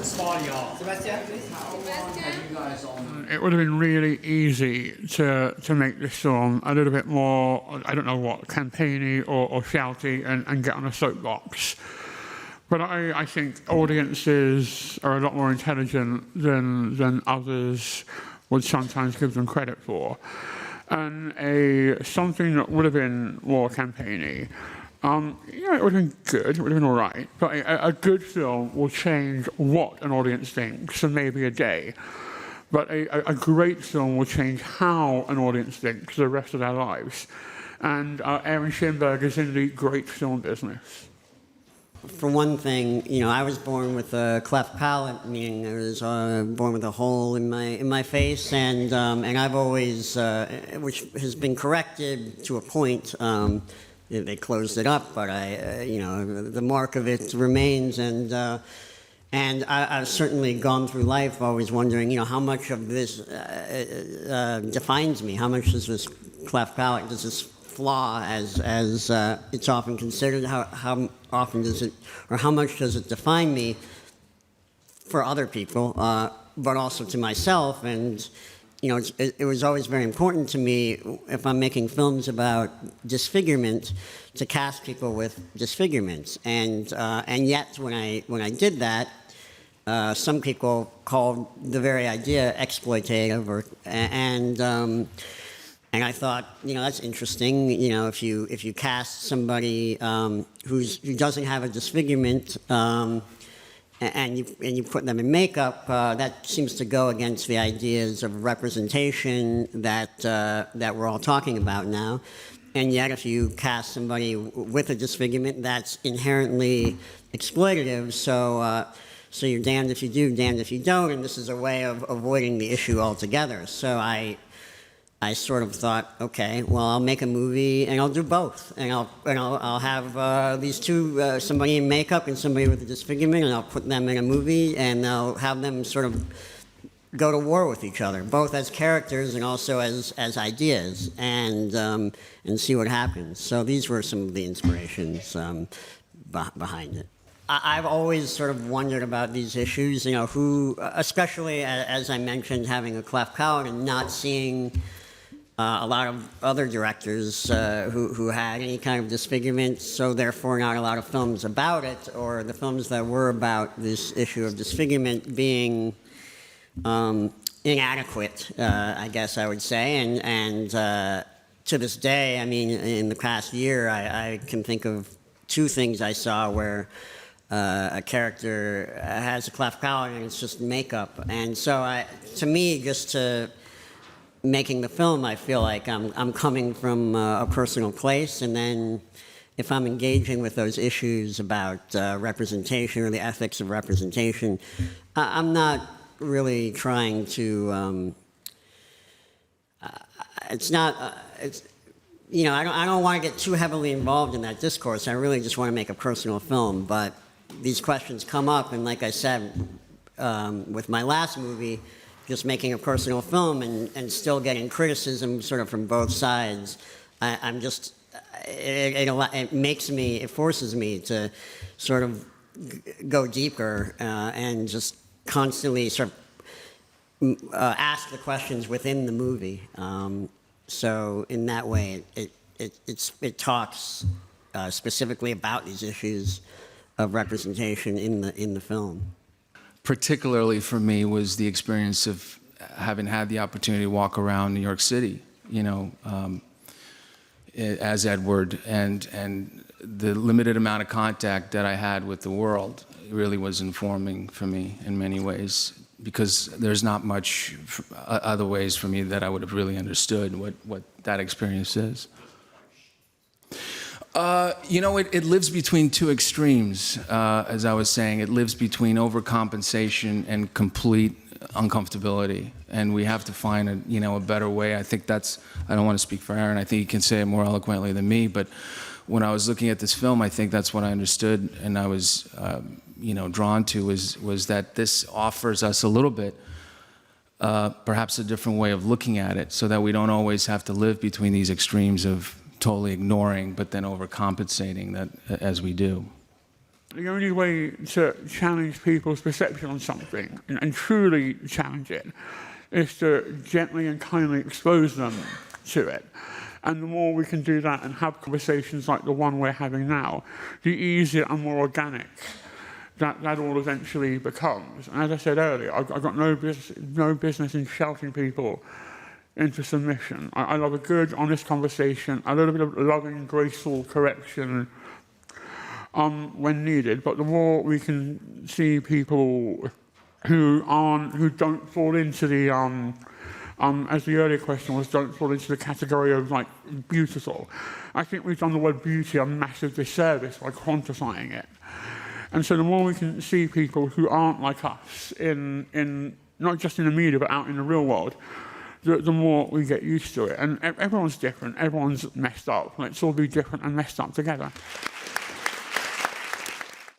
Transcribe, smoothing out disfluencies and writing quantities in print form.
Sebastian, please. It would have been really easy to make this film a little bit more, I don't know what, campaigny or shouty and get on a soapbox. But I think audiences are a lot more intelligent than others would sometimes give them credit for. And something that would have been more campaigny, it would have been good, it would have been all right, but a good film will change what an audience thinks for maybe a day. But a great film will change how an audience thinks the rest of their lives. And Aaron Schimberg is in the great film business. For one thing, I was born with a cleft palate, meaning I was born with a hole in my face, and I've always, which has been corrected to a point. They closed it up, but the mark of it remains, and I've certainly gone through life always wondering, how much of this defines me? How much does this cleft palate, does this flaw, as it's often considered, how often does it, or how much does it define me for other people, but also to myself? And it was always very important to me, if I'm making films about disfigurement, to cast people with disfigurements. And yet, when I did that, some people called the very idea exploitative, and I thought, that's interesting. If you cast somebody who doesn't have a disfigurement, and you put them in makeup, that seems to go against the ideas of representation that we're all talking about now. And yet, if you cast somebody with a disfigurement, that's inherently exploitative. So you're damned if you do, damned if you don't. And this is a way of avoiding the issue altogether. So I sort of thought, okay, well, I'll make a movie and I'll do both, and I'll have these two, somebody in makeup and somebody with a disfigurement, and I'll put them in a movie, and I'll have them sort of go to war with each other, both as characters and also as ideas, and see what happens. So these were some of the inspirations behind it. I've always sort of wondered about these issues, who, especially as I mentioned, having a cleft palate and not seeing a lot of other directors who had any kind of disfigurement, so therefore not a lot of films about it, or the films that were about this issue of disfigurement being inadequate, I guess I would say. And to this day, in the past year, I can think of two things I saw where a character has a cleft palate and it's just makeup. And so to me, just to making the film, I feel like I'm coming from a personal place, and then if I'm engaging with those issues about representation or the ethics of representation, I'm not really trying to. It's not. I don't want to get too heavily involved in that discourse. I really just want to make a personal film, but these questions come up, and like I said, with my last movie, just making a personal film and still getting criticism sort of from both sides, it forces me to sort of go deeper and just constantly sort of ask the questions within the movie. So in that way, it talks specifically about these issues of representation in the film. Particularly for me was the experience of having had the opportunity to walk around New York City, as Edward, and the limited amount of contact that I had with the world really was informing for me in many ways, because there's not much other ways for me that I would have really understood what that experience is. It lives between two extremes, as I was saying. It lives between overcompensation and complete uncomfortability, and we have to find a better way. I think I don't want to speak for Aaron, I think he can say it more eloquently than me, but when I was looking at this film, I think that's what I understood and I was drawn to was that this offers us a little bit, perhaps a different way of looking at it, so that we don't always have to live between these extremes of totally ignoring, but then overcompensating that as we do. The only way to challenge people's perception on something, and truly challenge it, is to gently and kindly expose them to it. And the more we can do that and have conversations like the one we're having now, the easier and more organic that all eventually becomes. And as I said earlier, I've got no business in shouting people into submission. I love a good, honest conversation, a little bit of loving, graceful correction when needed. But the more we can see people who don't fall into the as the earlier question was, don't fall into the category of like beautiful. I think we've done the word beauty a massive disservice by quantifying it. And so the more we can see people who aren't like us in not just in the media but out in the real world, the more we get used to it. And everyone's different, everyone's messed up. Let's all be different and messed up together.